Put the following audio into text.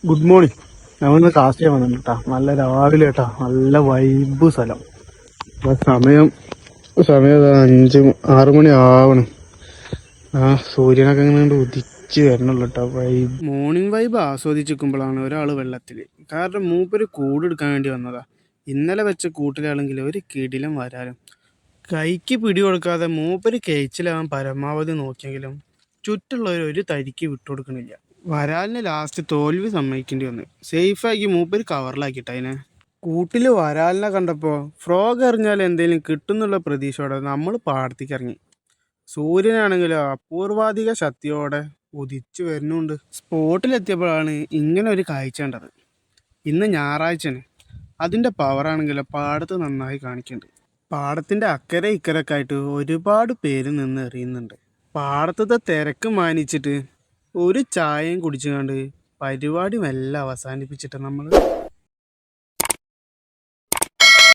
Good morning. ഞങ്ങളിന്ന് cast ചെയ്യാൻ വന്നിട്ടുണ്ട് കേട്ടാ. നല്ല രാവിലെ കേട്ടാ, നല്ല വൈബ് സ്ഥലം. സമയം സമയം 6 മണി ആവണം. സൂര്യനൊക്കെ ഇങ്ങനെ ഉദിച്ച് വരണുള്ളൂ കേട്ടോ. മോർണിംഗ് വൈബ് ആസ്വദിച്ചിരിക്കുമ്പോഴാണ് ഒരാൾ വെള്ളത്തിൽ. കാരണം മൂപ്പര് കൂടെടുക്കാൻ വേണ്ടി വന്നതാ. ഇന്നലെ വെച്ച കൂട്ടിലാണെങ്കിൽ ഒരു കിടിലം വരാലും കൈക്ക് പിടി കൊടുക്കാതെ മൂപ്പര് കേച്ചിലാവാൻ പരമാവധി നോക്കിയെങ്കിലും ചുറ്റുള്ളവർ ഒരു തരിക്ക് വിട്ടുകൊടുക്കണില്ല. വരാലിന് ലാസ്റ്റ് തോൽവി സമ്മതിക്കേണ്ടി വന്നു. സേഫാക്കി മൂപ്പര് കവറിലാക്കിയിട്ട് അതിനെ. കൂട്ടിൽ വരാലിനെ കണ്ടപ്പോൾ ഫ്രോഗ് എറിഞ്ഞാൽ എന്തെങ്കിലും കിട്ടുന്നുള്ള പ്രതീക്ഷയോടെ നമ്മൾ പാടത്തേക്ക് ഇറങ്ങി. സൂര്യനാണെങ്കിലോ അപൂർവാധിക ശക്തിയോടെ ഉദിച്ചു വരുന്നുണ്ട്. സ്പോട്ടിലെത്തിയപ്പോഴാണ് ഇങ്ങനെ ഒരു കാഴ്ച കണ്ടത്. ഇന്ന് ഞായറാഴ്ചയാണ്. അതിൻ്റെ പവറാണെങ്കിലോ പാടത്ത് നന്നായി കാണിക്കുന്നുണ്ട്. പാടത്തിൻ്റെ അക്കരെ ഇക്കരൊക്കെ ആയിട്ട് ഒരുപാട് പേര് നിന്ന് എറിയുന്നുണ്ട്. പാടത്തത്തെ തിരക്ക് മാനിച്ചിട്ട് ഒരു ചായയും കുടിച്ചുകൊണ്ട് പരിപാടി മെല്ലെ അവസാനിപ്പിച്ചിട്ട് നമ്മൾ